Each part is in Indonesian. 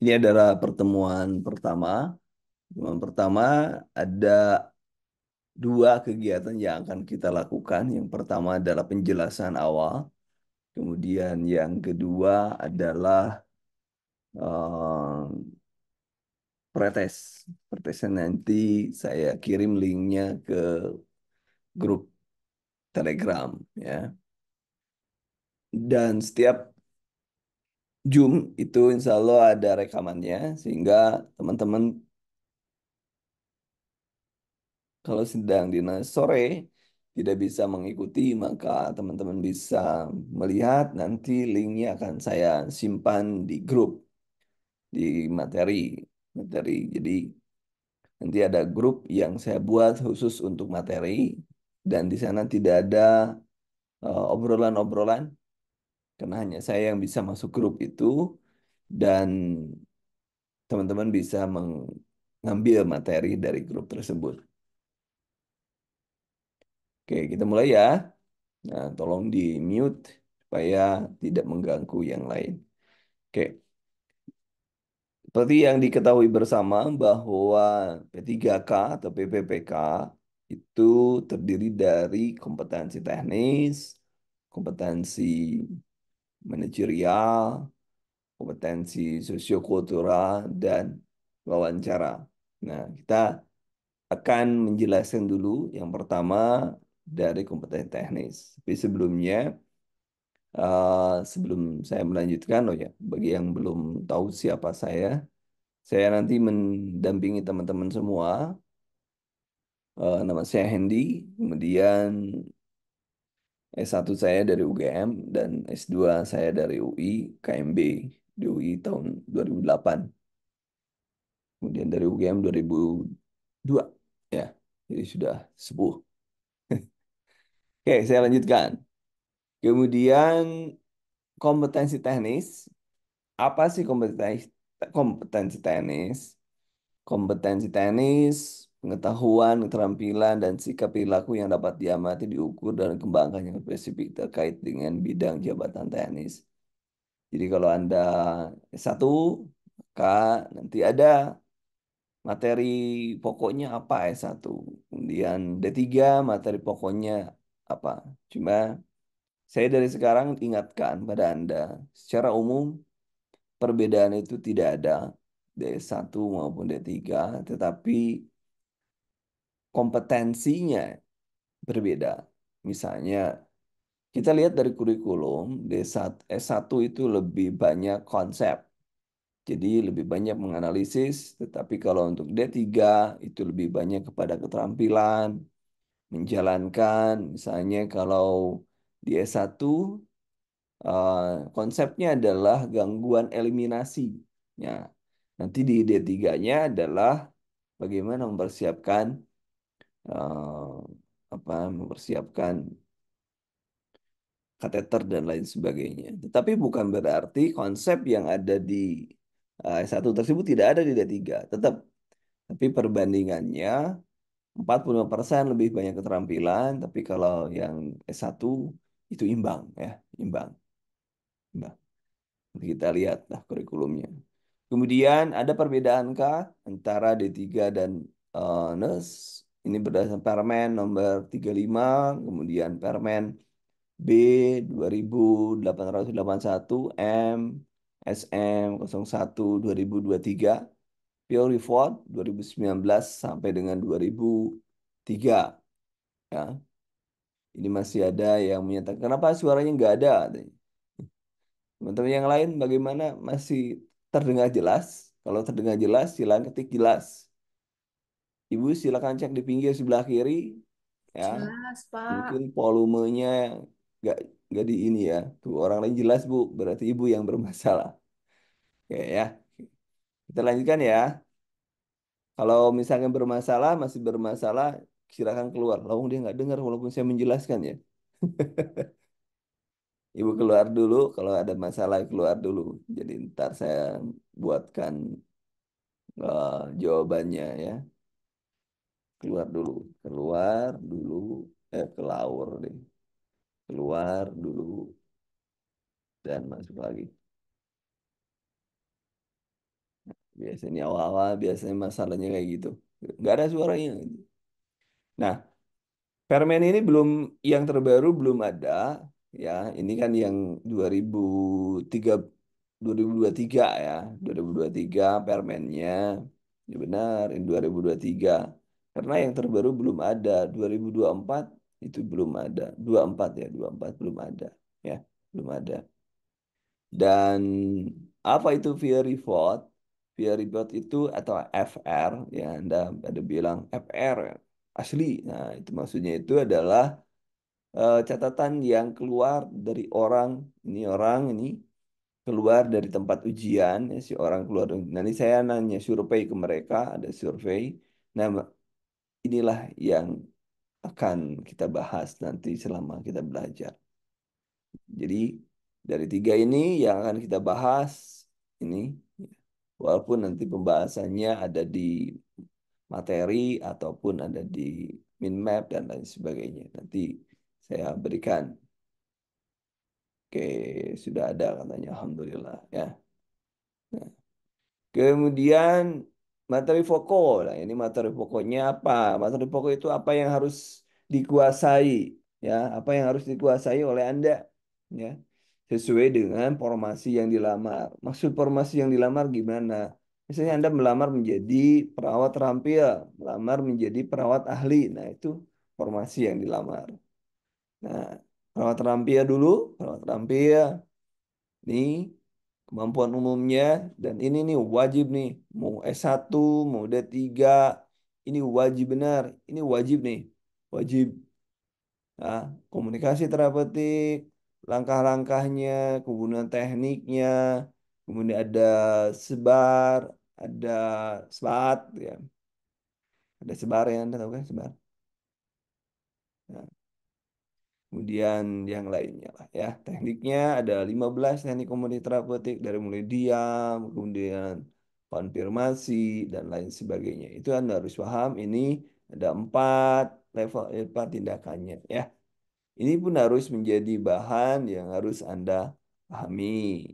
Ini adalah pertemuan pertama. Pertemuan pertama ada dua kegiatan yang akan kita lakukan. Yang pertama adalah penjelasan awal. Kemudian yang kedua adalah eh, pretes. Pretesnya nanti saya kirim linknya ke grup Telegram ya. Dan setiap Zoom itu insya Allah ada rekamannya sehingga teman-teman kalau sedang dinas sore tidak bisa mengikuti, maka teman-teman bisa melihat nanti linknya akan saya simpan di grup, di materi. Jadi nanti ada grup yang saya buat khusus untuk materi dan di sana tidak ada obrolan-obrolan karena hanya saya yang bisa masuk grup itu dan teman-teman bisa mengambil materi dari grup tersebut. Oke, kita mulai ya. Nah, tolong di mute supaya tidak mengganggu yang lain. Oke, seperti yang diketahui bersama bahwa P3K atau PPPK itu terdiri dari kompetensi teknis, kompetensi manajerial, kompetensi sosiokultural, dan wawancara. Nah, kita akan menjelaskan dulu yang pertama dari kompetensi teknis. Tapi sebelumnya, sebelum saya melanjutkan, oh ya, bagi yang belum tahu siapa saya nanti mendampingi teman-teman semua. Nama saya Hendy, kemudian S1 saya dari UGM dan S2 saya dari UI KMB di UI tahun 2008. Kemudian dari UGM 2002. Ya, jadi sudah sepuh. Oke, saya lanjutkan. Kemudian kompetensi teknis. Apa sih kompetensi teknis? Kompetensi teknis, pengetahuan, keterampilan, dan sikap perilaku yang dapat diamati, diukur, dan dikembangkan yang spesifik terkait dengan bidang jabatan teknis. Jadi kalau Anda S1, maka nanti ada materi pokoknya apa S1. Kemudian D3, materi pokoknya apa. Cuma saya dari sekarang ingatkan pada Anda, secara umum perbedaan itu tidak ada D1 maupun D3, tetapi kompetensinya berbeda. Misalnya, kita lihat dari kurikulum, D1, S1 itu lebih banyak konsep, jadi lebih banyak menganalisis, tetapi kalau untuk D3 itu lebih banyak kepada keterampilan, menjalankan, misalnya kalau di S1 eh, konsepnya adalah gangguan eliminasi. Ya, nanti di D3-nya adalah bagaimana mempersiapkan eh, mempersiapkan kateter dan lain sebagainya. Tetapi bukan berarti konsep yang ada di S1 tersebut tidak ada di D3. Tetap, tapi perbandingannya 45% lebih banyak keterampilan, tapi kalau yang S1 itu imbang ya, imbang. Imbang. Nanti kita lihat lah kurikulumnya. Kemudian ada perbedaankah antara D3 dan NES? Ini berdasarkan Permen nomor 35, kemudian Permen B 2881 M SM 01 2023 Pure Report 2019 sampai dengan 2003 ya. Ini masih ada yang menyatakan kenapa suaranya nggak ada, katanya. Teman-teman yang lain bagaimana, masih terdengar jelas? Kalau terdengar jelas silakan ketik jelas. Ibu silakan cek di pinggir sebelah kiri ya. Jelas, Mungkin Pak. volumenya nggak nggak di ini ya. Tuh orang lain jelas Bu, berarti ibu yang bermasalah. Oke ya. Kita lanjutkan ya. Kalau misalnya bermasalah, masih bermasalah, silakan keluar. Lalu dia nggak dengar walaupun saya menjelaskan ya. Ibu keluar dulu, kalau ada masalah keluar dulu. Jadi ntar saya buatkan jawabannya ya. Keluar dulu, kelaur deh. Keluar dulu dan masuk lagi. Biasanya awal-awal biasanya masalahnya kayak gitu. Nggak ada suaranya. Nah, permen ini belum, yang terbaru belum ada ya. Ini kan yang 2003, 2023 ya. 2023 permennya. Ya benar, ini 2023. Karena yang terbaru belum ada. 2024 itu belum ada. 24 ya, 24 belum ada. Ya, belum ada. Dan apa itu Fiery Vote? Fiery Vote itu atau FR ya, Anda ada bilang FR asli. Nah, itu maksudnya itu adalah catatan yang keluar dari orang, ini keluar dari tempat ujian ya, si orang keluar. Nanti saya nanya survei ke mereka, ada survei. Nah, inilah yang akan kita bahas nanti selama kita belajar. Jadi dari tiga ini yang akan kita bahas ini, walaupun nanti pembahasannya ada di materi ataupun ada di min map dan lain sebagainya. Nanti saya berikan. Oke, sudah ada katanya. Alhamdulillah ya. Nah, kemudian materi pokok. Nah, ini materi pokoknya apa? Materi pokok itu apa yang harus dikuasai, ya? Apa yang harus dikuasai oleh Anda, ya? Sesuai dengan formasi yang dilamar. Maksud formasi yang dilamar gimana? Misalnya Anda melamar menjadi perawat terampil, melamar menjadi perawat ahli. Nah, itu formasi yang dilamar. Nah, perawat terampil dulu, perawat terampil. Nih, kemampuan umumnya dan ini nih wajib nih. Mau S1, mau D3, ini wajib benar. Ini wajib nih. Wajib. Nah, komunikasi terapeutik, langkah-langkahnya, kemudian tekniknya, kemudian ada sebar, ada SWOT ya. Ada sebar ya, Anda tahu kan sebar. Nah, kemudian yang lainnya lah ya. Tekniknya ada 15 teknik komunikasi terapeutik dari mulai diam, kemudian konfirmasi dan lain sebagainya. Itu Anda harus paham ini ada 4 level tindakannya ya. Ini pun harus menjadi bahan yang harus Anda pahami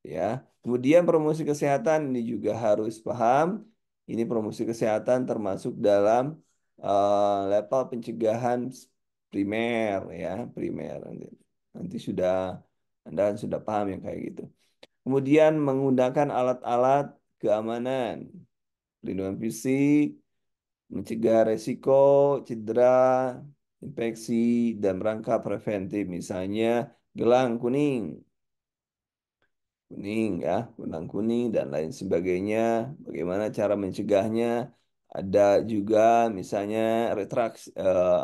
ya. Kemudian promosi kesehatan ini juga harus paham. Ini promosi kesehatan termasuk dalam level pencegahan primer ya, primer. Nanti sudah Anda sudah paham yang kayak gitu. Kemudian menggunakan alat-alat keamanan, pelindungan fisik, mencegah resiko cedera, infeksi, dan rangka preventif, misalnya gelang kuning kuning ya, benang kuning dan lain sebagainya. Bagaimana cara mencegahnya? Ada juga misalnya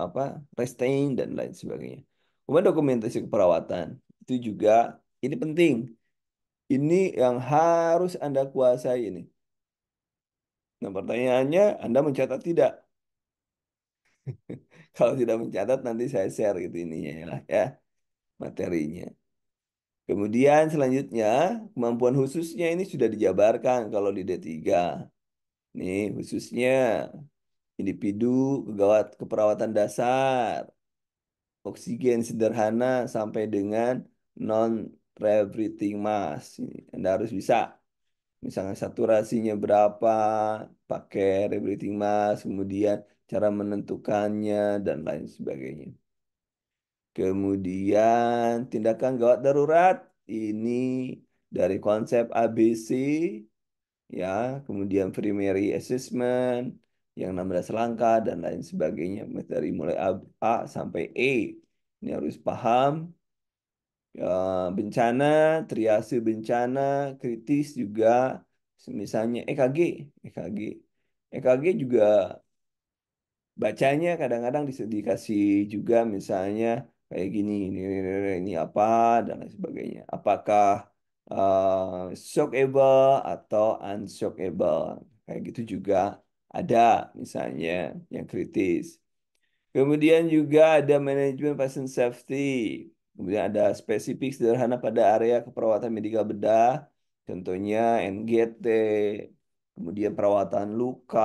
apa restain dan lain sebagainya. Kemudian dokumentasi keperawatan itu juga ini penting. Ini yang harus Anda kuasai ini. Nah, pertanyaannya Anda mencatat tidak? Kalau tidak mencatat nanti saya share gitu ininya ya materinya. Kemudian selanjutnya kemampuan khususnya ini sudah dijabarkan kalau di D3. Nih, khususnya individu kegawat keperawatan dasar, oksigen sederhana sampai dengan non-rebreathing mask. Ini Anda harus bisa. Misalnya saturasinya berapa, pakai rebreathing mask, kemudian cara menentukannya, dan lain sebagainya. Kemudian tindakan gawat darurat, ini dari konsep ABC ya, kemudian primary assessment yang 16 langkah dan lain sebagainya dari mulai A sampai E. Ini harus paham bencana, triase bencana, kritis juga misalnya EKG, EKG. EKG juga bacanya kadang-kadang dikasih juga misalnya kayak gini ini apa dan lain sebagainya. Apakah shockable atau unshockable kayak gitu juga ada misalnya yang kritis. Kemudian juga ada manajemen pasien safety. Kemudian ada spesifik sederhana pada area keperawatan medikal bedah, contohnya NGT, kemudian perawatan luka,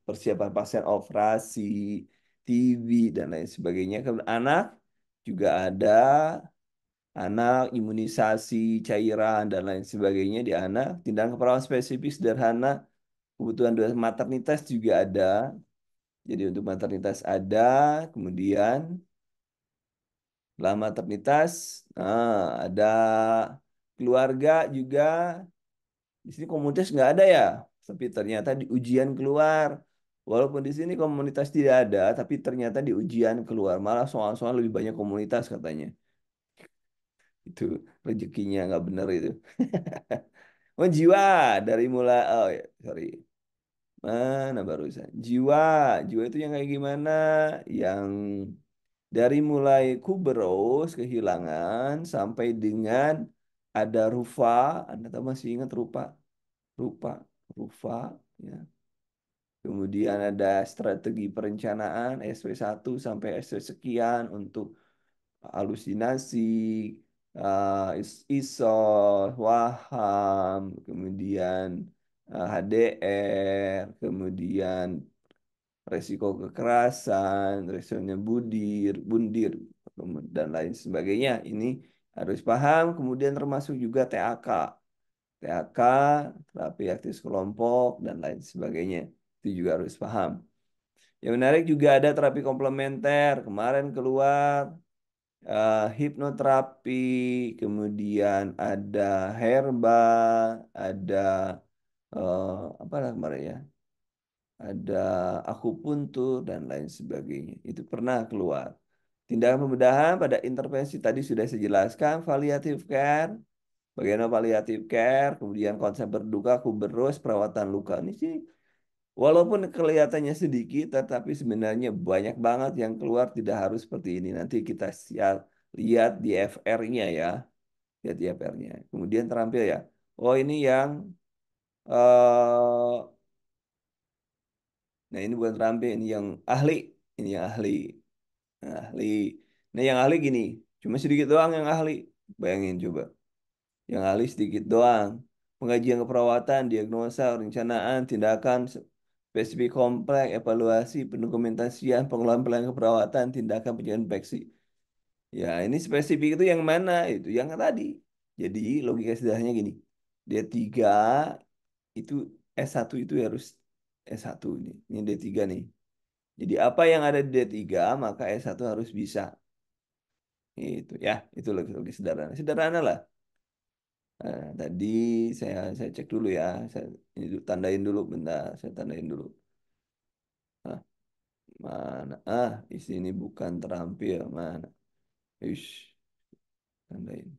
persiapan pasien operasi, TB, dan lain sebagainya. Kemudian anak juga ada anak, imunisasi, cairan, dan lain sebagainya di anak. Tindakan keperawatan spesifik sederhana, kebutuhan maternitas juga ada. Jadi untuk maternitas ada, kemudian setelah maternitas, ada keluarga juga. Di sini komunitas nggak ada ya, tapi ternyata di ujian keluar. Walaupun di sini komunitas tidak ada, tapi ternyata di ujian keluar. Malah soal-soal lebih banyak komunitas katanya. Itu rezekinya nggak bener itu. Oh jiwa dari mulai, oh ya, sorry. Mana barusan? Jiwa, jiwa itu yang kayak gimana? Yang dari mulai kuberos, kehilangan, sampai dengan ada rufa. Anda tahu masih ingat rupa? Rupa, rufa, ya. Kemudian ada strategi perencanaan SP1 sampai SP sekian untuk halusinasi, ISOL, waham, kemudian HDR, kemudian resiko kekerasan, resikonya bundir, dan lain sebagainya. Ini harus paham. Kemudian termasuk juga TAK. TAK, terapi aktif kelompok, dan lain sebagainya. Itu juga harus paham. Yang menarik juga ada terapi komplementer. Kemarin keluar hipnoterapi, kemudian ada herba, ada apa lah kemarin ya? Ada akupuntur dan lain sebagainya. Itu pernah keluar. Tindakan pembedahan pada intervensi tadi sudah saya jelaskan, palliative care, bagaimana palliative care, kemudian konsep berduka, kuberus, perawatan luka. Ini sih walaupun kelihatannya sedikit, tetapi sebenarnya banyak banget yang keluar tidak harus seperti ini. Nanti kita lihat di FR-nya ya, lihat di FR-nya. Kemudian terampil ya. Oh ini yang eh nah ini bukan terampil, ini yang ahli, ini yang ahli. Nah, ahli. Nah yang ahli gini, cuma sedikit doang yang ahli. Bayangin coba, yang ahli sedikit doang. Pengajian keperawatan, diagnosa, perencanaan, tindakan spesifik kompleks, evaluasi, pendokumentasian, pengelolaan pelayanan keperawatan, tindakan pencegahan infeksi. Ya, ini spesifik itu yang mana? Itu yang tadi. Jadi logika sederhananya gini. D3 itu S1 itu harus S1 ini. Ini D3 nih. Jadi apa yang ada di D3 maka S1 harus bisa. Itu ya, itu logika sederhana. Sederhana lah. Tadi saya cek dulu ya. Saya ini tandain dulu bentar. Saya tandain dulu. Nah, mana? Di sini bukan terampil. Mana? Ish, tandain.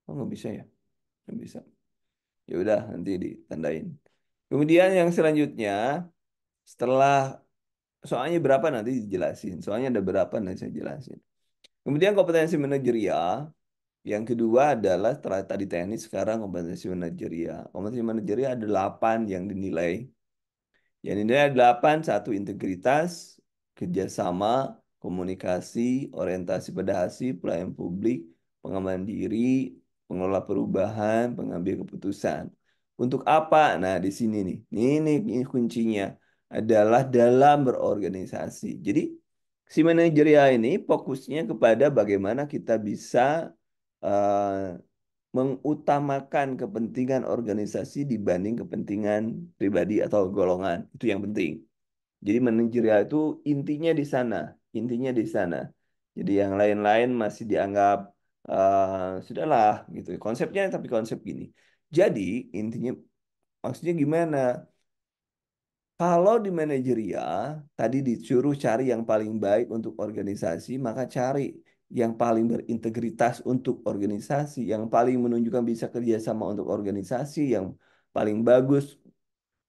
Oh, nggak bisa ya? Nggak bisa. Ya udah, nanti ditandain. Kemudian yang selanjutnya, setelah soalnya berapa nanti dijelasin. Soalnya ada berapa nanti saya jelasin. Kemudian kompetensi manajerial. Yang kedua adalah setelah tadi teknis, sekarang kompetensi manajerial. Kompetensi manajerial ada 8 yang dinilai. Yang ini ada 8, satu integritas, kerjasama, komunikasi, orientasi pada hasil, pelayanan publik, pengaman diri, pengelola perubahan, pengambil keputusan. Untuk apa? Nah, di sini nih. Ini kuncinya adalah dalam berorganisasi. Jadi, si manajerial ini fokusnya kepada bagaimana kita bisa eh, mengutamakan kepentingan organisasi dibanding kepentingan pribadi atau golongan. Itu yang penting. Jadi manajerial itu intinya di sana, intinya di sana. Jadi yang lain-lain masih dianggap sudahlah gitu. Konsepnya tapi konsep gini. Jadi intinya maksudnya gimana? Kalau di manajerial, tadi disuruh cari yang paling baik untuk organisasi, maka cari yang paling berintegritas untuk organisasi, yang paling menunjukkan bisa kerjasama untuk organisasi, yang paling bagus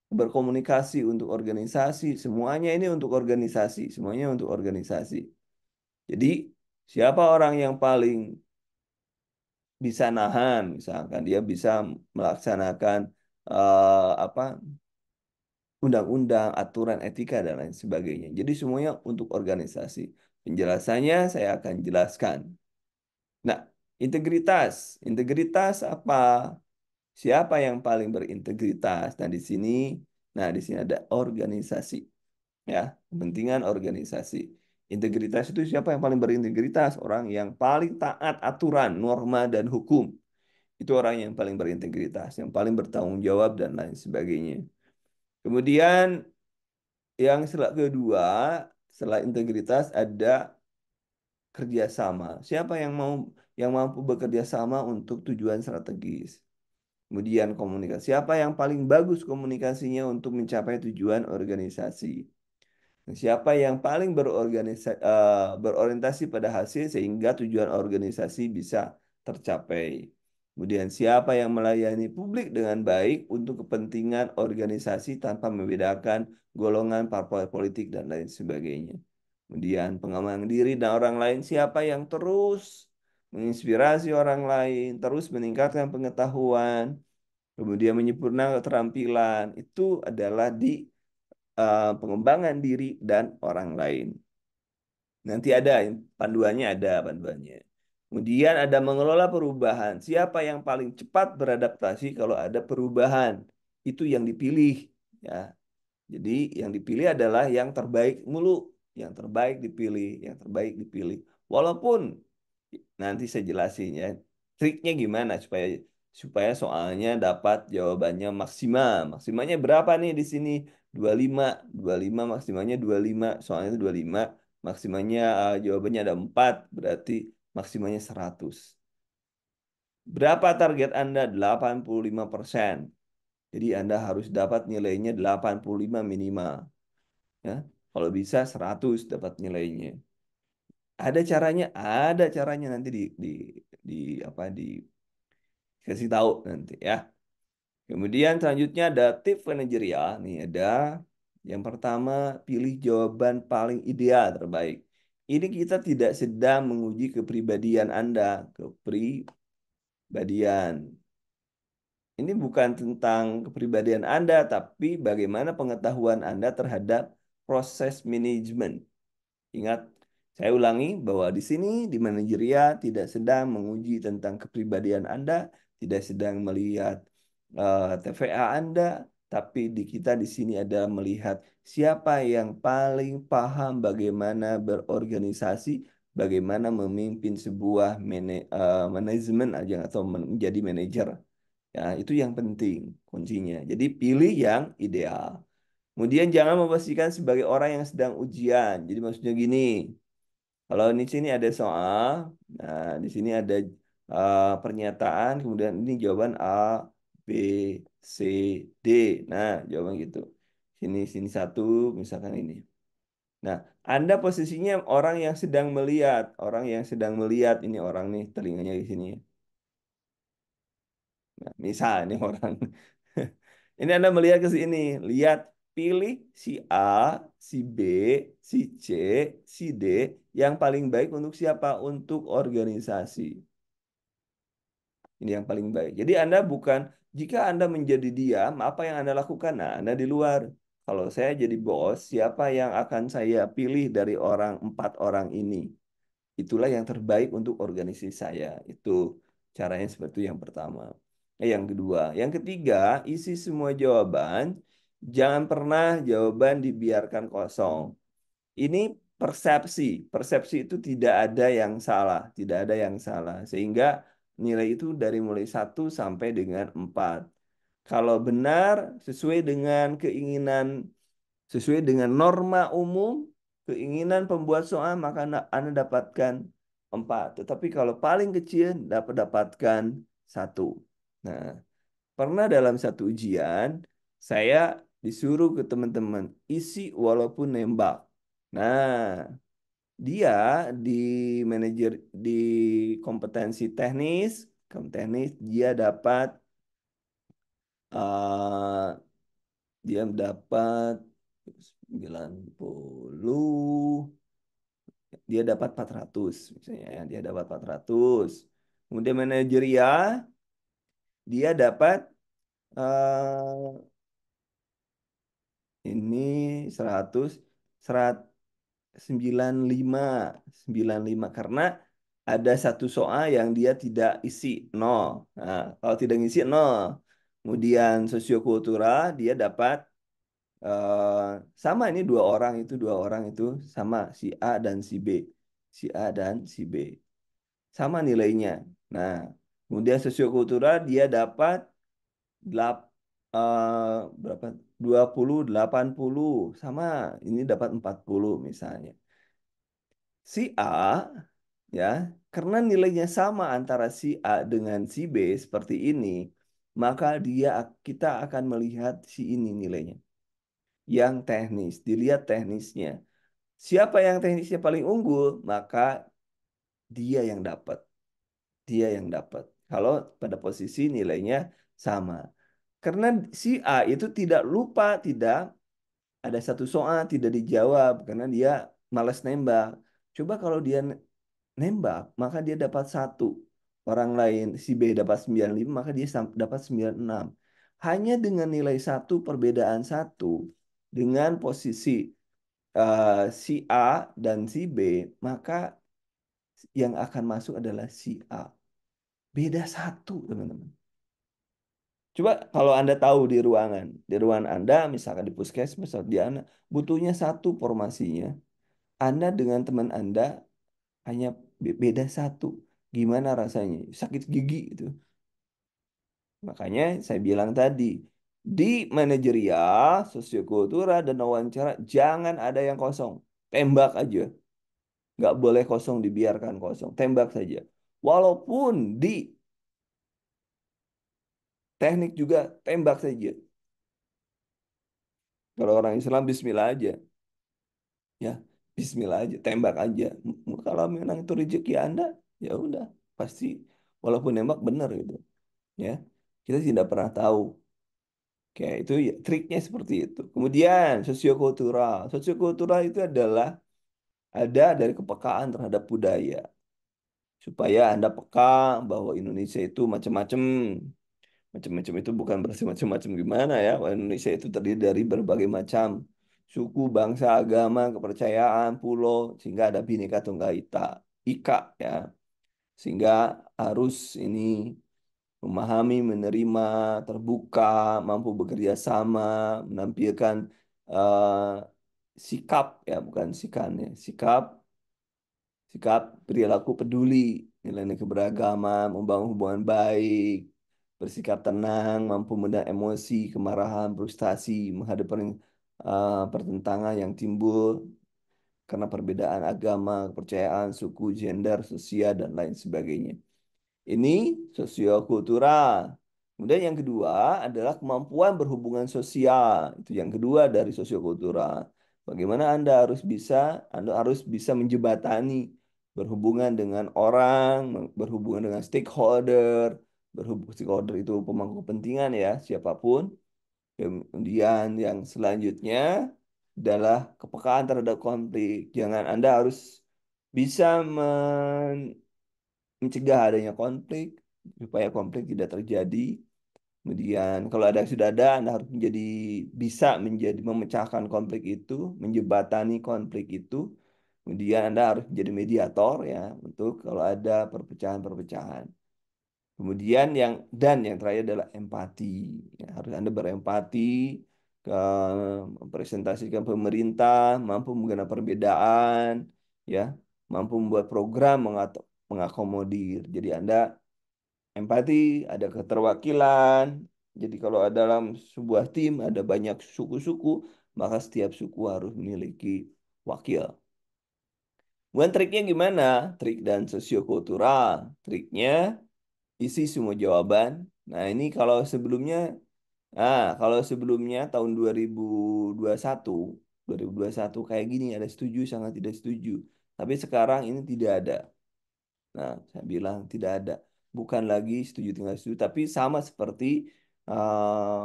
berkomunikasi untuk organisasi, semuanya ini untuk organisasi, semuanya untuk organisasi. Jadi, siapa orang yang paling bisa nahan, misalkan dia bisa melaksanakan apa undang-undang, aturan etika, dan lain sebagainya. Jadi semuanya untuk organisasi. Penjelasannya saya akan jelaskan. Nah, integritas. Integritas apa? Siapa yang paling berintegritas? Nah di sini ada organisasi. Ya, kepentingan organisasi. Integritas itu siapa yang paling berintegritas? Orang yang paling taat aturan, norma, dan hukum. Itu orang yang paling berintegritas, yang paling bertanggung jawab, dan lain sebagainya. Kemudian yang kedua, setelah integritas ada kerjasama. Siapa yang mampu bekerja sama untuk tujuan strategis? Kemudian komunikasi. Siapa yang paling bagus komunikasinya untuk mencapai tujuan organisasi? Siapa yang paling berorientasi pada hasil sehingga tujuan organisasi bisa tercapai? Kemudian siapa yang melayani publik dengan baik untuk kepentingan organisasi tanpa membedakan golongan parpol politik dan lain sebagainya. Kemudian pengembangan diri dan orang lain, siapa yang terus menginspirasi orang lain, terus meningkatkan pengetahuan, kemudian menyempurnakan keterampilan, itu adalah di pengembangan diri dan orang lain. Nanti ada panduannya, ada panduannya. Kemudian ada mengelola perubahan. Siapa yang paling cepat beradaptasi kalau ada perubahan? Itu yang dipilih, ya. Jadi yang dipilih adalah yang terbaik mulu, yang terbaik dipilih, yang terbaik dipilih. Walaupun nanti saya jelasin ya triknya gimana supaya supaya soalnya dapat jawabannya maksimal. Maksimalnya berapa nih di sini? 25, 25 maksimalnya 25. Soalnya itu 25, maksimalnya jawabannya ada 4, berarti maksimalnya 100. Berapa target Anda? 85%. Jadi Anda harus dapat nilainya 85 minimal, ya. Kalau bisa 100 dapat nilainya. Ada caranya nanti di apa dikasih tahu nanti ya. Kemudian selanjutnya ada tips manajerial. Nih ada yang pertama, pilih jawaban paling ideal terbaik. Ini kita tidak sedang menguji kepribadian Anda, kepribadian. Ini bukan tentang kepribadian Anda, tapi bagaimana pengetahuan Anda terhadap proses manajemen. Ingat, saya ulangi bahwa di sini di manajerial tidak sedang menguji tentang kepribadian Anda, tidak sedang melihat TVA Anda, tapi di kita di sini adalah melihat siapa yang paling paham bagaimana berorganisasi, bagaimana memimpin sebuah manajemen aja atau menjadi manajer. Ya, itu yang penting kuncinya. Jadi pilih yang ideal. Kemudian jangan memastikan sebagai orang yang sedang ujian. Jadi maksudnya gini, kalau di sini ada soal, nah di sini ada pernyataan, kemudian ini jawaban A, B, C, D. Nah, jawaban gitu. Sini satu, misalkan ini. Nah, Anda posisinya orang yang sedang melihat, ini orang nih telinganya di sini. Nah, misal ini orang. Ini Anda melihat ke sini, lihat pilih si A, si B, si C, si D yang paling baik untuk siapa? Untuk organisasi. Ini yang paling baik. Jadi Anda bukan, jika Anda menjadi diam, apa yang Anda lakukan? Nah, Anda di luar. Kalau saya jadi bos, siapa yang akan saya pilih dari empat orang ini? Itulah yang terbaik untuk organisasi saya. Itu caranya seperti itu yang pertama. Yang kedua, yang ketiga, isi semua jawaban. Jangan pernah jawaban dibiarkan kosong. Ini persepsi. Persepsi itu tidak ada yang salah, tidak ada yang salah. Sehingga nilai itu dari mulai 1 sampai dengan 4. Kalau benar sesuai dengan norma umum, keinginan pembuat soal, maka Anda dapatkan 4. Tetapi kalau paling kecil dapat dapatkan 1. Nah, pernah dalam satu ujian, saya disuruh ke teman-teman, isi walaupun nembak. Nah, dia di manajer di kompetensi teknis, dia dapat eh, dia dapat 90, dia dapat 400 misalnya ya, dia dapat 400. Kemudian manajerial dia dapat eh, ini 100, 195, 95 karena ada satu soal yang dia tidak isi, nol. Nah, kalau tidak isi nol. Kemudian sosiokultural dia dapat eh, sama ini dua orang itu sama si A dan si B. Si A dan si B. Sama nilainya. Nah, kemudian sosiokultural dia dapat delap, berapa? 20 80 sama ini dapat 40 misalnya. Si A ya, karena nilainya sama antara si A dengan si B seperti ini, maka kita akan melihat si ini nilainya yang teknis, dilihat teknisnya. Siapa yang teknisnya paling unggul, maka dia yang dapat. Dia yang dapat. Kalau pada posisi nilainya sama. Karena si A itu tidak lupa, tidak ada satu soal tidak dijawab karena dia malas nembak. Coba kalau dia nembak, maka dia dapat satu. Orang lain, si B dapat 95, maka dia dapat 96. Hanya dengan nilai satu, perbedaan satu, dengan posisi si A dan si B, maka yang akan masuk adalah si A. Beda satu, teman-teman. Coba kalau Anda tahu di ruangan Anda, misalkan di puskesmas, atau di Anda, butuhnya satu formasinya. Anda dengan teman Anda hanya beda satu. Gimana rasanya? Sakit gigi itu. Makanya saya bilang tadi, di manajerial, sosiokultural, dan wawancara, jangan ada yang kosong. Tembak aja. Nggak boleh kosong, dibiarkan kosong. Tembak saja. Walaupun di teknik juga, tembak saja. Kalau orang Islam, bismillah aja. Ya, bismillah aja. Tembak aja. Kalau memang itu rezeki Anda, ya udah. Pasti, walaupun nembak benar gitu. Ya, kita tidak pernah tahu. Oke, itu ya, triknya seperti itu. Kemudian sosiokultural. Sosiokultural itu adalah ada dari kepekaan terhadap budaya. Supaya Anda peka bahwa Indonesia itu macam-macam. Macam-macam itu bukan berarti macam-macam gimana ya. Bahwa Indonesia itu terdiri dari berbagai macam suku, bangsa, agama, kepercayaan, pulau, sehingga ada Bhinneka Tunggal Ika ya. Sehingga harus ini memahami, menerima, terbuka, mampu bekerja sama, menampilkan eh, sikap ya, bukan sikan ya, sikap, sikap perilaku peduli, nilai-nilai keberagaman, membangun hubungan baik, bersikap tenang, mampu menahan emosi, kemarahan, frustasi, menghadapi pertentangan yang timbul karena perbedaan agama, kepercayaan, suku, gender, sosial, dan lain sebagainya. Ini sosiokultural. Kemudian yang kedua adalah kemampuan berhubungan sosial. Itu yang kedua dari sosiokultural. Bagaimana Anda harus bisa menjembatani berhubungan dengan orang, berhubungan dengan stakeholder, stakeholder itu pemangku kepentingan ya, siapapun. Kemudian yang selanjutnya adalah kepekaan terhadap konflik. Jangan Anda harus bisa mencegah adanya konflik supaya konflik tidak terjadi. Kemudian kalau sudah ada, Anda harus bisa menjadi memecahkan konflik itu, menjembatani konflik itu. Kemudian Anda harus menjadi mediator ya untuk kalau ada perpecahan-perpecahan. Kemudian yang terakhir adalah empati. Ya, harus Anda berempati ke mempresentasikan pemerintah, mampu mengenal perbedaan, ya, mampu membuat program mengakomodir. Jadi Anda empati, ada keterwakilan. Jadi kalau dalam sebuah tim ada banyak suku-suku, maka setiap suku harus memiliki wakil. Bukan triknya gimana? Trik dan sosiokultural. Triknya isi semua jawaban. Nah, ini kalau sebelumnya tahun 2021, 2021 kayak gini ada setuju sangat tidak setuju. Tapi sekarang ini tidak ada. Nah, saya bilang tidak ada. Bukan lagi setuju tinggal setuju, tapi sama seperti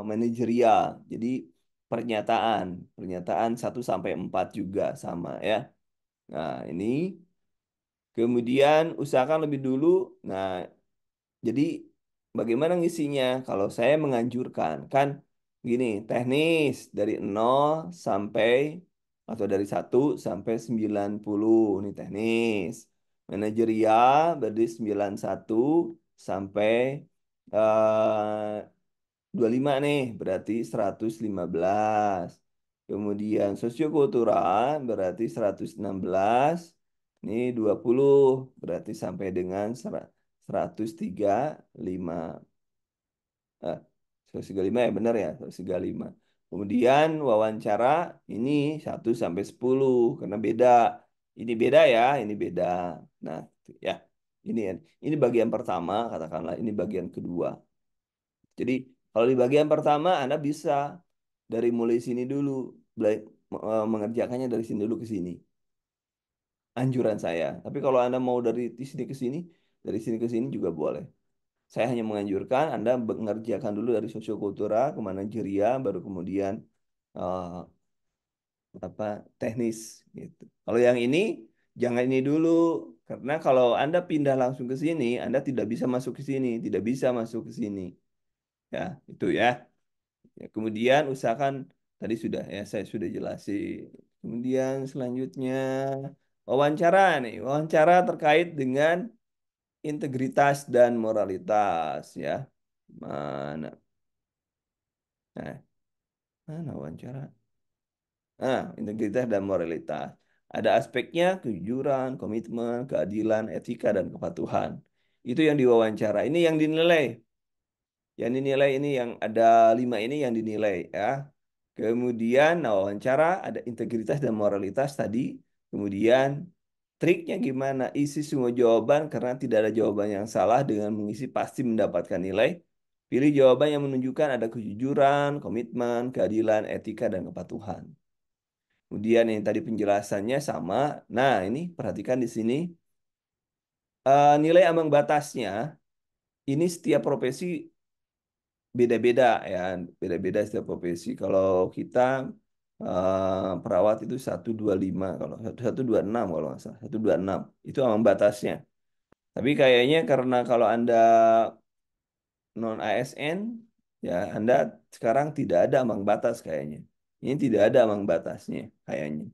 manajerial. Jadi pernyataan, pernyataan 1 sampai 4 juga sama ya. Nah, ini kemudian usahakan lebih dulu. Nah, jadi bagaimana ngisinya? Kalau saya menganjurkan kan gini, teknis dari 0 sampai atau dari 1 sampai 90 ini teknis. Manajerial berarti 91 sampai 25 nih, berarti 115. Kemudian sosiokultural berarti 116. Ini 20 berarti sampai dengan 135. Eh, 135 ya benar ya, 135. Kemudian wawancara ini 1 sampai 10 karena beda. Ini beda ya, ini beda. Nah, ya. Ini ini bagian pertama, katakanlah ini bagian kedua. Jadi kalau di bagian pertama Anda bisa dari mulai sini dulu, mengerjakannya dari sini dulu ke sini. Anjuran saya. Tapi kalau Anda mau dari di sini ke sini, dari sini ke sini juga boleh. Saya hanya menganjurkan Anda mengerjakan dulu dari sosiokultural ke manajerial, baru kemudian eh, apa teknis gitu. Kalau yang ini jangan ini dulu, karena kalau Anda pindah langsung ke sini, Anda tidak bisa masuk ke sini, tidak bisa masuk ke sini. Ya, itu ya. Ya, kemudian usahakan tadi sudah ya saya sudah jelasin. Kemudian selanjutnya wawancara nih, wawancara terkait dengan integritas dan moralitas ya. Mana? Nah, mana wawancara? Nah, integritas dan moralitas. Ada aspeknya kejujuran, komitmen, keadilan, etika, dan kepatuhan. Itu yang diwawancara. Ini yang dinilai. Yang dinilai ini yang ada 5 ini yang dinilai ya. Kemudian nah, wawancara ada integritas dan moralitas tadi. Kemudian triknya gimana? Isi semua jawaban karena tidak ada jawaban yang salah dengan mengisi pasti mendapatkan nilai. Pilih jawaban yang menunjukkan ada kejujuran, komitmen, keadilan, etika, dan kepatuhan. Kemudian yang tadi penjelasannya sama. Nah, ini perhatikan di sini. Nilai ambang batasnya, ini setiap profesi beda-beda ya, beda-beda setiap profesi. Kalau kita perawat itu 125, kalau 126 kalau nggak salah, 126 itu ambang batasnya. Tapi kayaknya karena kalau Anda non ASN, ya Anda sekarang tidak ada ambang batas kayaknya. Ini tidak ada ambang batasnya kayaknya.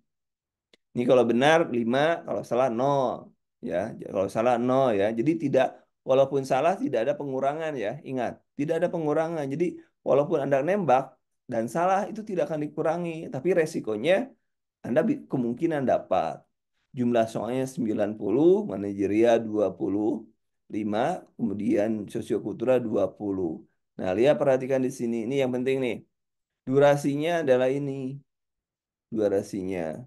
Ini kalau benar 5, kalau salah 0. Ya, kalau salah 0 ya. Jadi tidak, walaupun salah tidak ada pengurangan ya. Ingat, tidak ada pengurangan. Jadi walaupun Anda nembak dan salah itu tidak akan dikurangi. Tapi resikonya Anda kemungkinan dapat. Jumlah soalnya 90, manajerial 25, kemudian sosiokultural 20. Nah, lihat perhatikan di sini. Ini yang penting nih. Durasinya adalah ini. Durasinya.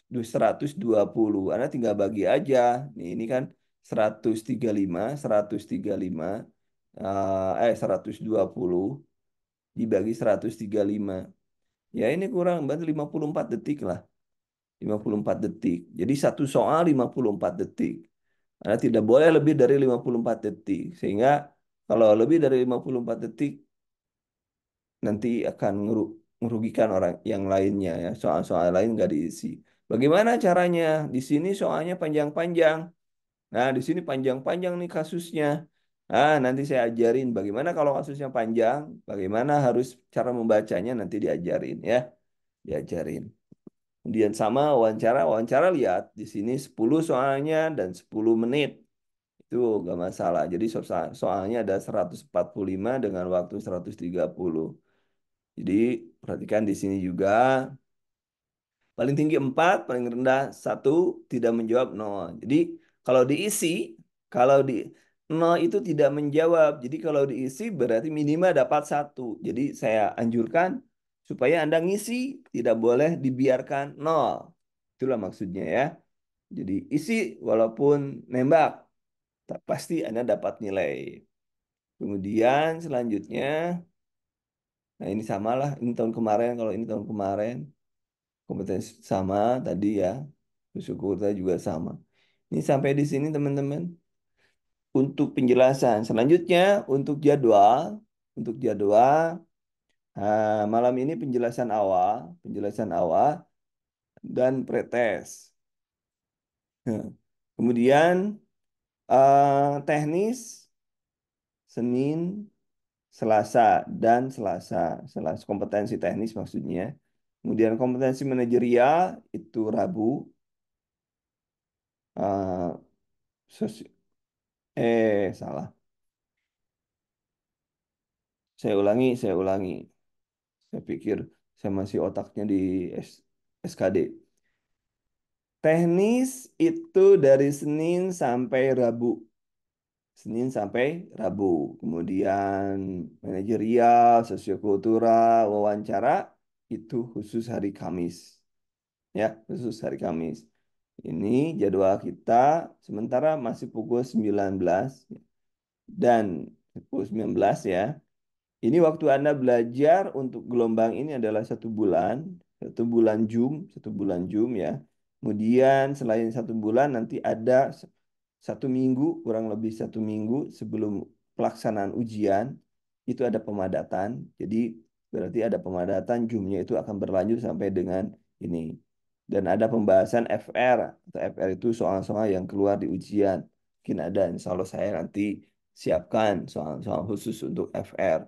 120. Anda tinggal bagi aja. Nih, ini kan 135, 135, 120 dibagi 135. Ya ini kurang, berarti 54 detik lah. 54 detik. Jadi satu soal 54 detik. Anda tidak boleh lebih dari 54 detik. Sehingga kalau lebih dari 54 detik, nanti akan merugikan orang yang lainnya ya. Soal-soal lain nggak diisi. Bagaimana caranya? Di sini soalnya panjang-panjang. Nah, di sini panjang-panjang nih kasusnya. Nah, nanti saya ajarin bagaimana kalau kasusnya panjang, bagaimana harus cara membacanya nanti diajarin ya. Diajarin. Kemudian sama wawancara, wawancara lihat di sini 10 soalnya dan 10 menit. Itu nggak masalah. Jadi soalnya ada 145 dengan waktu 130. Jadi perhatikan di sini juga paling tinggi 4, paling rendah 1, tidak menjawab 0. Jadi kalau diisi, kalau di 0 itu tidak menjawab. Jadi kalau diisi berarti minimal dapat 1. Jadi saya anjurkan supaya Anda ngisi, tidak boleh dibiarkan 0. Itulah maksudnya ya. Jadi isi walaupun nembak, pasti Anda dapat nilai. Kemudian selanjutnya, nah ini samalah, ini tahun kemarin, kalau ini tahun kemarin. Kompetensi sama tadi ya. Syukur saya juga sama. Ini sampai di sini teman-teman. Untuk penjelasan. Selanjutnya untuk jadwal. Untuk jadwal. Malam ini penjelasan awal dan pretest. Kemudian teknis Senin, Selasa dan Selasa. Selasa kompetensi teknis maksudnya. Kemudian kompetensi manajerial itu Rabu. Eh, sos- salah. Saya ulangi. Saya pikir. Saya masih otaknya di SKD. Teknis itu dari Senin sampai Rabu. Senin sampai Rabu. Kemudian manajerial, sosiokultural, wawancara itu khusus hari Kamis. Ya, khusus hari Kamis. Ini jadwal kita sementara masih pukul 19 dan pukul 19 ya. Ini waktu Anda belajar untuk gelombang ini adalah 1 bulan, 1 bulan Zoom, 1 bulan Zoom ya. Kemudian selain 1 bulan nanti ada 1 minggu, kurang lebih 1 minggu sebelum pelaksanaan ujian, itu ada pemadatan. Jadi berarti ada pemadatan, Zoom-nya itu akan berlanjut sampai dengan ini. Dan ada pembahasan FR, atau FR itu soal-soal yang keluar di ujian. Mungkin ada, insya Allah saya nanti siapkan soal-soal khusus untuk FR.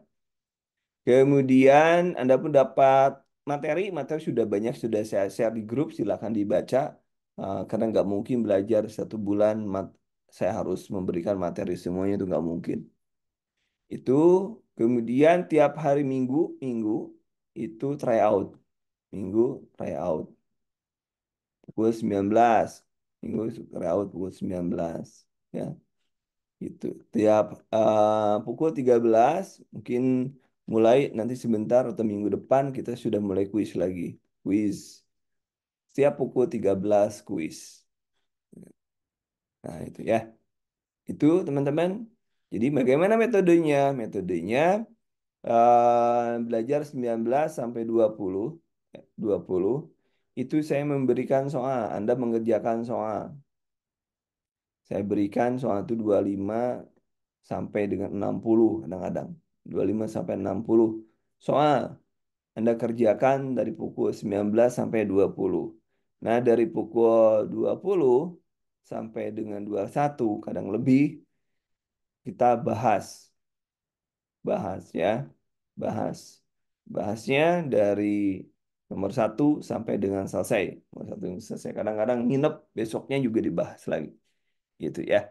Kemudian Anda pun dapat materi, materi sudah banyak, sudah saya share di grup, silakan dibaca. Karena nggak mungkin belajar 1 bulan, saya harus memberikan materi semuanya itu nggak mungkin. Itu kemudian tiap hari Minggu, Minggu itu tryout, Minggu tryout pukul 19, Minggu tryout pukul 19, ya. Itu tiap pukul 13 mungkin mulai nanti sebentar atau minggu depan kita sudah mulai kuis lagi. Kuis. Setiap pukul 13 kuis. Nah, itu ya. Itu teman-teman. Jadi bagaimana metodenya? Metodenya belajar 19 sampai 20. 20 itu saya memberikan soal, Anda mengerjakan soal. Saya berikan soal itu 25 sampai dengan 60 kadang-kadang. 25 sampai 60 soal. Anda kerjakan dari pukul 19 sampai 20. Nah, dari pukul 20 sampai dengan 21 kadang lebih kita bahas. Bahas ya. Bahas. Bahasnya dari nomor 1 sampai dengan selesai. Nomor 1 selesai. Kadang-kadang nginep besoknya juga dibahas lagi. Gitu ya.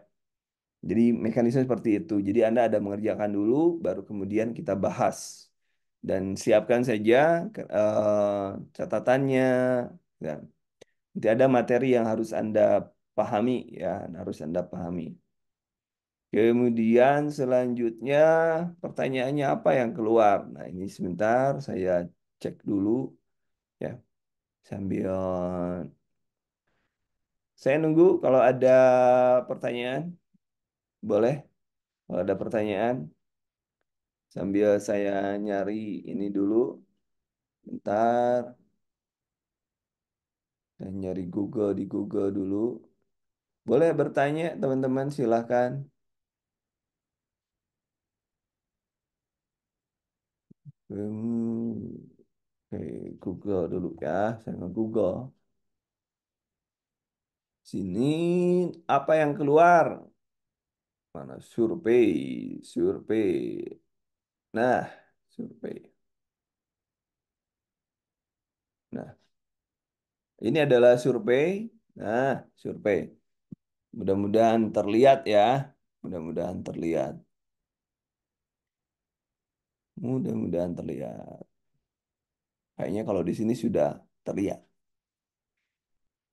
Jadi mekanisme seperti itu. Jadi Anda ada mengerjakan dulu, baru kemudian kita bahas. Dan siapkan saja catatannya. Ya. Nanti ada materi yang harus Anda pahami, ya, harus Anda pahami. Kemudian selanjutnya pertanyaannya apa yang keluar? Nah ini sebentar saya cek dulu, ya, sambil saya nunggu kalau ada pertanyaan, boleh. Kalau ada pertanyaan. Sambil saya nyari ini dulu, bentar. Saya nyari Google di Google dulu. Boleh bertanya, teman-teman, silahkan. Oke, Google dulu ya. Saya nge-Google. Sini, apa yang keluar? Mana survei, survei. Nah, survei. Nah, ini adalah survei. Nah, survei. Mudah-mudahan terlihat ya. Mudah-mudahan terlihat. Mudah-mudahan terlihat. Kayaknya kalau di sini sudah terlihat.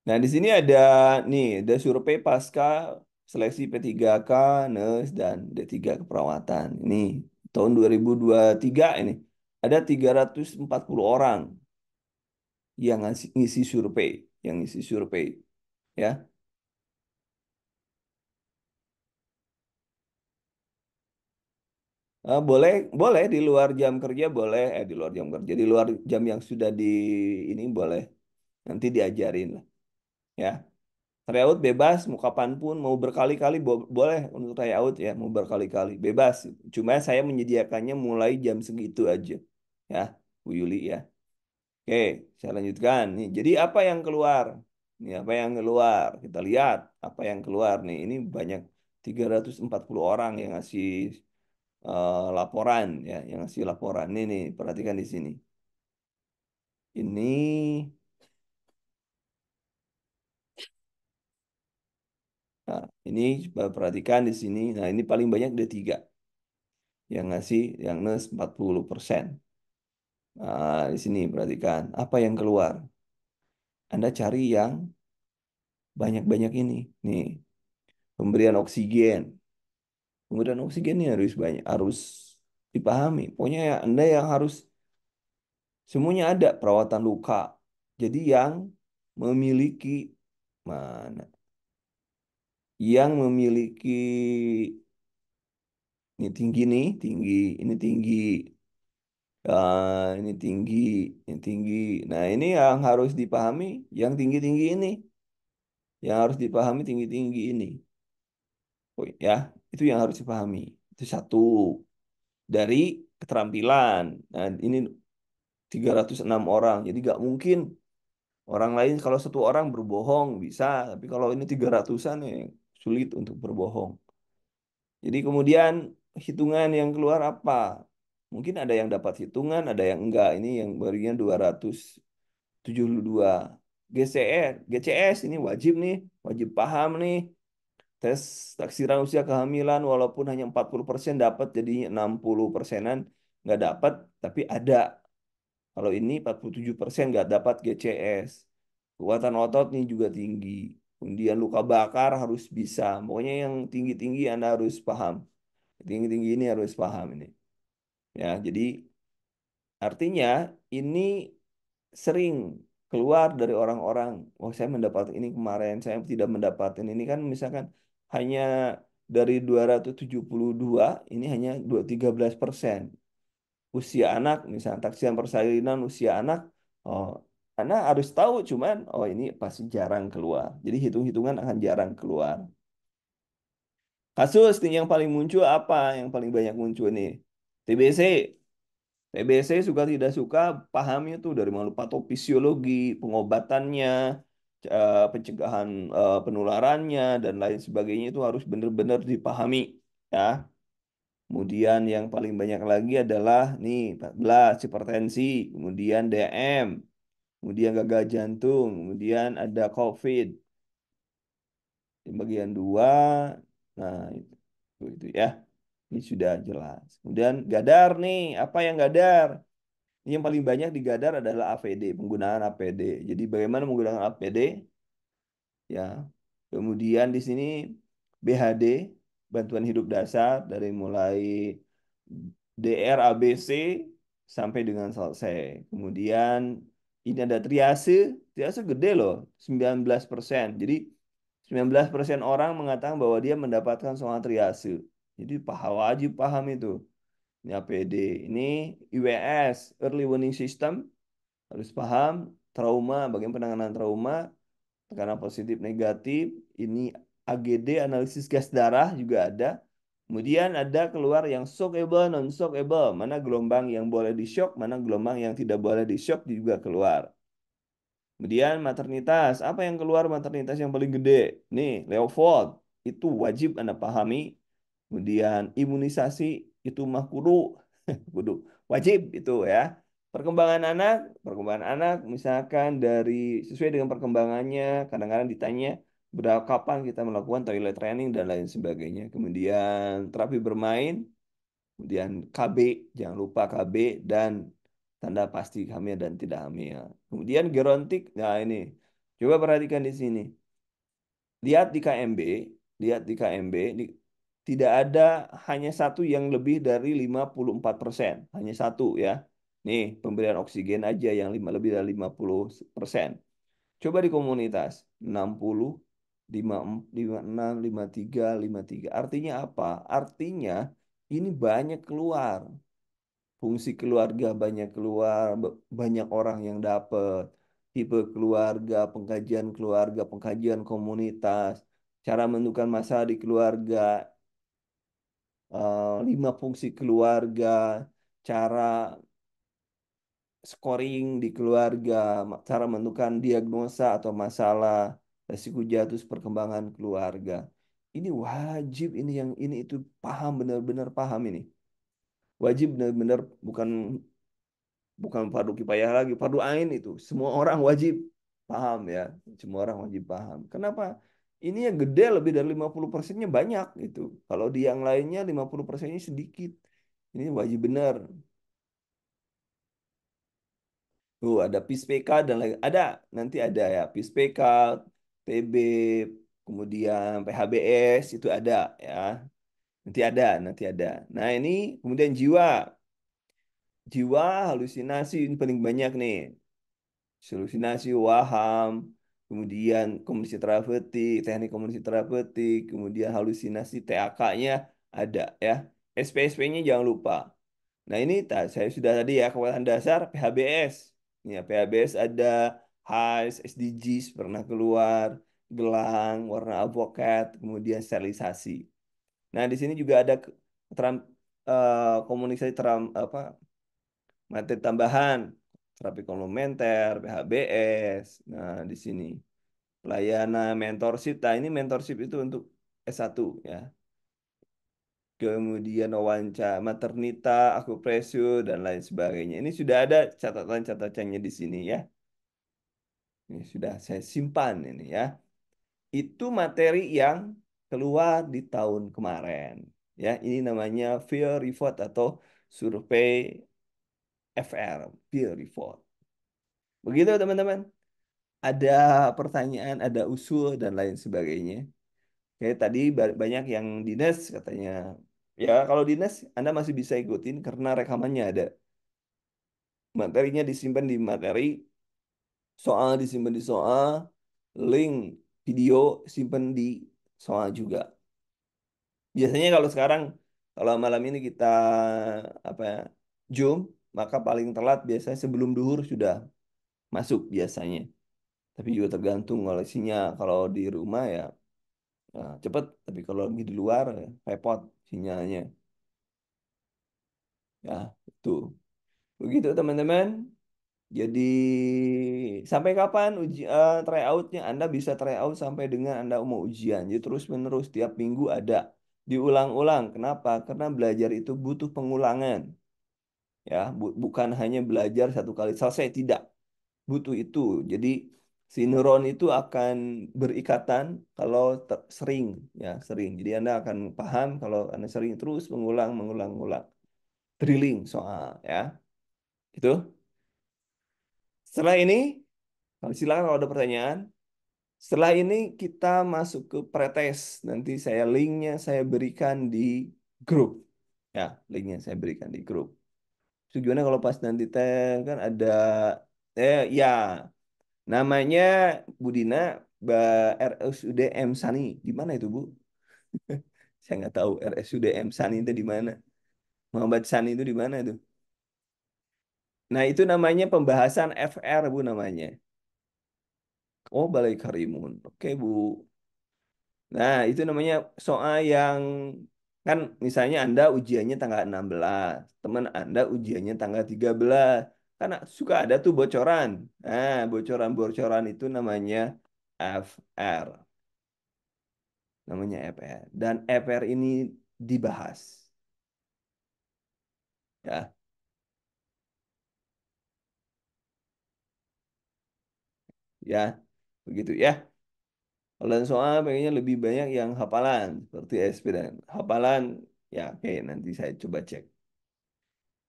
Nah, di sini ada nih, ada survei pasca seleksi P3K, NES, dan D3 keperawatan. Ini tahun 2023 ini. Ada 340 orang yang ngisi survei, yang ngisi survei, ya. Boleh, boleh di luar jam kerja boleh, di luar jam kerja, di luar jam yang sudah di ini boleh. Nanti diajarin lah, ya. Tryout bebas, mau kapanpun, mau berkali-kali boleh untuk tryout ya, mau berkali-kali bebas. Cuma saya menyediakannya mulai jam segitu aja, ya, Bu Yuli ya. Oke, saya lanjutkan nih. Jadi apa yang keluar? Nih apa yang keluar? Kita lihat apa yang keluar nih. Ini banyak 340 orang yang ngasih laporan ya, yang ngasih laporan. Nih, perhatikan di sini. Ini Nah, ini coba perhatikan di sini. Nah, ini paling banyak ada 3 yang ngasih yang NES 40%. Nah, di sini perhatikan apa yang keluar. Anda cari yang banyak-banyak ini. Nih, pemberian oksigen. Pemberian oksigen ini harus banyak, harus dipahami. Pokoknya ya, Anda yang harus semuanya ada perawatan luka. Jadi yang memiliki mana? Yang memiliki ini tinggi nih, tinggi, ini tinggi, ini tinggi, ini tinggi. Nah, ini yang harus dipahami, yang tinggi-tinggi ini, yang harus dipahami tinggi-tinggi ini. Oh ya, itu yang harus dipahami. Itu satu dari keterampilan. Nah, ini 306 orang. Jadi nggak mungkin orang lain kalau satu orang berbohong bisa, tapi kalau ini 300-an ya sulit untuk berbohong. Jadi kemudian hitungan yang keluar apa? Mungkin ada yang dapat hitungan, ada yang enggak. Ini yang barunya 272. GCR, GCS ini wajib nih, wajib paham nih. Tes taksiran usia kehamilan walaupun hanya 40% dapat jadinya 60%-an nggak dapat, tapi ada. Kalau ini 47% nggak dapat GCS. Kekuatan otot nih juga tinggi. Kemudian luka bakar harus bisa. Pokoknya yang tinggi-tinggi Anda harus paham. Tinggi-tinggi ini harus paham ini. Ya, jadi artinya ini sering keluar dari orang-orang. Oh, saya mendapat ini kemarin, saya tidak mendapatkan ini kan misalkan hanya dari 272 ini hanya 13%. Usia anak, misalnya taksiran persalinan usia anak, oh, Anda harus tahu cuman, oh ini pasti jarang keluar. Jadi hitung-hitungan akan jarang keluar. Kasus nih yang paling muncul apa? Yang paling banyak muncul nih? TBC. TBC suka tidak suka pahamnya tuh dari mana patofisiologi, pengobatannya, pencegahan penularannya dan lain sebagainya itu harus benar-benar dipahami ya. Kemudian yang paling banyak lagi adalah nih 14 hipertensi, kemudian DM, kemudian gagal jantung, kemudian ada COVID di bagian 2. Nah, itu ya. Ini sudah jelas. Kemudian gadar nih, apa yang gadar? Ini yang paling banyak digadar adalah APD, penggunaan APD. Jadi bagaimana menggunakan APD? Ya. Kemudian di sini BHD, bantuan hidup dasar dari mulai DR ABC sampai dengan selesai. Kemudian ini ada triase, triase gede loh, 19%. Jadi 19% orang mengatakan bahwa dia mendapatkan soal triase. Jadi wajib paham itu. Ini APD, ini IWS, Early Warning System, harus paham. Trauma, bagian penanganan trauma, tekanan positif negatif, ini AGD, analisis gas darah juga ada. Kemudian ada keluar yang shockable, non-shockable, mana gelombang yang boleh di shock, mana gelombang yang tidak boleh di shock juga keluar. Kemudian maternitas, apa yang keluar maternitas yang paling gede? Nih, Leopold, itu wajib Anda pahami. Kemudian imunisasi itu mah kudu, kudu wajib itu ya. Perkembangan anak misalkan dari sesuai dengan perkembangannya, kadang-kadang ditanya berapa kapan kita melakukan toilet training dan lain sebagainya. Kemudian terapi bermain, kemudian KB, jangan lupa KB dan tanda pasti hamil dan tidak hamil. Kemudian gerontik, nah ini coba perhatikan di sini. Lihat di KMB, lihat di KMB, tidak ada hanya satu yang lebih dari 54%. Hanya satu ya. Nih, pemberian oksigen aja yang lebih dari 50%. Coba di komunitas, 60, 56, 53, 53. Artinya apa? Artinya ini banyak keluar. Fungsi keluarga banyak keluar, banyak orang yang dapat. Tipe keluarga, pengkajian komunitas, cara menentukan masalah di keluarga, 5 fungsi keluarga, cara scoring di keluarga, cara menentukan diagnosa atau masalah, resiko jatuh perkembangan keluarga. Ini wajib, ini yang ini itu paham benar-benar paham ini. Wajib benar-benar bukan bukan fardu kifayah lagi, fardu ain itu. Semua orang wajib paham ya. Semua orang wajib paham. Kenapa? Ini yang gede lebih dari 50%-nya banyak gitu. Kalau di yang lainnya 50%-nya sedikit. Ini wajib benar. Ada PIS-PK dan lain ada nanti ada ya PIS-PK, TB, kemudian PHBS itu ada ya. Nanti ada. Nah, ini kemudian jiwa. Jiwa halusinasi ini paling banyak nih. Halusinasi, waham, kemudian komunikasi terapeutik, teknik komunikasi terapeutik, kemudian halusinasi TAK-nya ada ya. SPSP-nya jangan lupa. Nah, ini saya sudah tadi ya kekuatan dasar PHBS. Ya, PHBS ada HAS, SDGs pernah keluar, gelang, warna avokat, kemudian sterilisasi. Nah, di sini juga ada komunikasi apa materi tambahan, terapi komplementer, PHBS. Nah, di sini pelayanan mentorship. Nah, ini mentorship itu untuk S1 ya. Kemudian wawancara maternita, akupresur, dan lain sebagainya. Ini sudah ada catatan-catatannya di sini ya. Ini sudah saya simpan ini ya. Itu materi yang keluar di tahun kemarin. Ya, ini namanya field report atau survei FR, field report. Begitu teman-teman. Ada pertanyaan, ada usul dan lain sebagainya. Kayak tadi banyak yang dinas katanya. Ya, kalau dinas Anda masih bisa ikutin karena rekamannya ada. Materinya disimpan di materi, soal disimpan di soal, link video simpan di soal juga. Biasanya kalau sekarang, kalau malam ini kita apa ya, Zoom, maka paling telat biasanya sebelum duhur sudah masuk biasanya. Tapi juga tergantung kalau sinyal. Kalau di rumah ya, cepet. Tapi kalau lagi di luar ya, repot sinyalnya. Ya, itu. Begitu teman-teman. Jadi sampai kapan tryoutnya? Anda bisa tryout sampai dengan Anda mau ujian. Jadi terus-menerus tiap minggu ada. Diulang-ulang. Kenapa? Karena belajar itu butuh pengulangan. Ya, bukan hanya belajar satu kali selesai. Tidak. Butuh itu. Jadi si neuron itu akan berikatan kalau sering. Ya, sering. Jadi Anda akan paham kalau Anda sering terus mengulang, mengulang, mengulang. Drilling soal. Ya. Itu. Setelah ini, silakan kalau ada pertanyaan. Setelah ini kita masuk ke pretest. Nanti saya linknya saya berikan di grup. Ya, linknya saya berikan di grup. Tujuannya kalau pas nanti teh kan ada ya namanya Bu Dina RSUD M Sani. Di mana itu Bu? Saya nggak tahu RSUD M Sani itu di mana. Muhammad Sani itu di mana itu? Nah itu namanya pembahasan FR Bu namanya. Oh Balai Karimun. Oke Bu. Nah, itu namanya soal yang kan misalnya Anda ujiannya tanggal 16, teman Anda ujiannya tanggal 13. Kan suka ada tuh bocoran. Nah, bocoran-bocoran itu namanya FR. Namanya FR. Dan FR ini dibahas. Ya, ya, begitu ya. Kalau soal pengennya lebih banyak yang hafalan seperti SP dan hafalan ya oke nanti saya coba cek.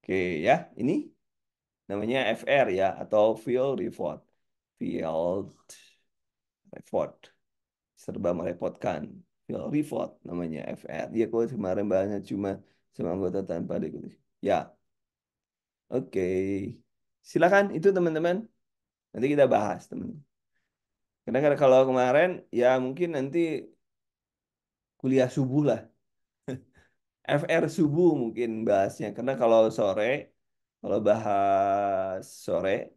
Oke ya, ini namanya FR ya atau field report. Field report. Serba merepotkan. Field report namanya FR. Dia kok kemarin bahasnya cuma sama anggota tanpa diikuti. Ya, oke. Silakan itu teman-teman. Nanti kita bahas teman. Karena kalau kemarin ya mungkin nanti kuliah subuh lah. FR subuh mungkin bahasnya. Karena kalau bahas sore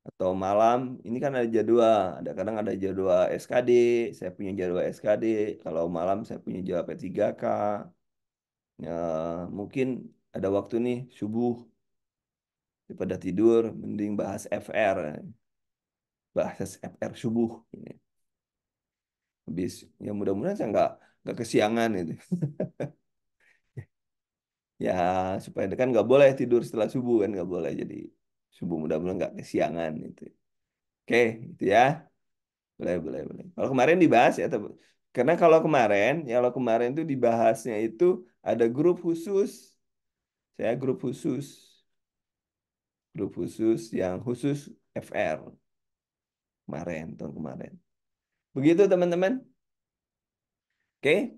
atau malam ini kan ada jadwal ada kadang ada jadwal SKD saya punya jadwal SKD kalau malam saya punya jadwal P3K ya, mungkin ada waktu nih subuh daripada tidur mending bahas FR bahas FR subuh ini habis ya mudah-mudahan saya nggak kesiangan itu ya supaya kan nggak boleh tidur setelah subuh kan nggak boleh jadi subuh mudah-mudahan nggak kesiangan itu oke itu ya. Boleh, boleh, boleh. Kalau kemarin dibahas ya, karena kalau kemarin, ya kalau kemarin itu dibahasnya itu ada grup khusus. Saya grup khusus. Grup khusus yang khusus FR kemarin, tahun kemarin. Begitu teman-teman. Oke,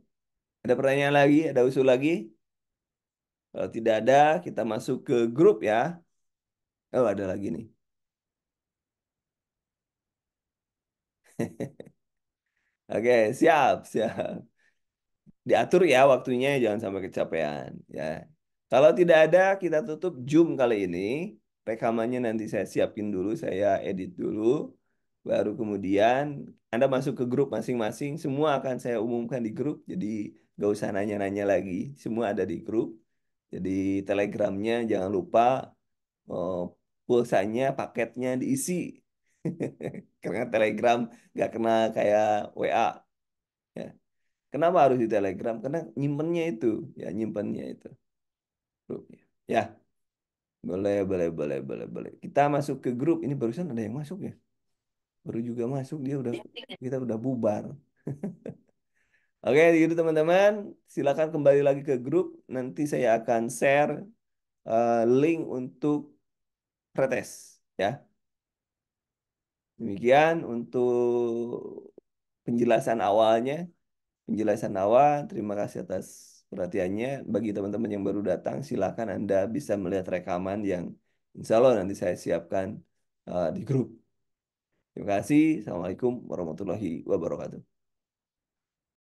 ada pertanyaan lagi, ada usul lagi? Kalau tidak ada, kita masuk ke grup ya. Oh, ada lagi nih. Oke, siap, siap. Diatur ya waktunya, jangan sampai kecapean ya. Kalau tidak ada, kita tutup Zoom kali ini. Rekamannya nanti saya siapin dulu, saya edit dulu. Baru kemudian Anda masuk ke grup masing-masing. Semua akan saya umumkan di grup. Jadi nggak usah nanya-nanya lagi. Semua ada di grup. Jadi Telegramnya jangan lupa oh, pulsanya, paketnya diisi. Karena Telegram nggak kena kayak WA. Ya. Kenapa harus di Telegram? Karena nyimpennya itu, ya nyimpennya itu grupnya. Ya, boleh, boleh, boleh, boleh, boleh. Kita masuk ke grup. Ini barusan ada yang masuk ya. Baru juga masuk dia udah kita udah bubar. Oke, gitu teman-teman. Silakan kembali lagi ke grup. Nanti saya akan share link untuk pretest. Ya, demikian untuk penjelasan awalnya. Penjelasan awal. Terima kasih atas perhatiannya. Bagi teman-teman yang baru datang, silakan Anda bisa melihat rekaman yang insya Allah nanti saya siapkan di grup. Terima kasih. Assalamualaikum warahmatullahi wabarakatuh.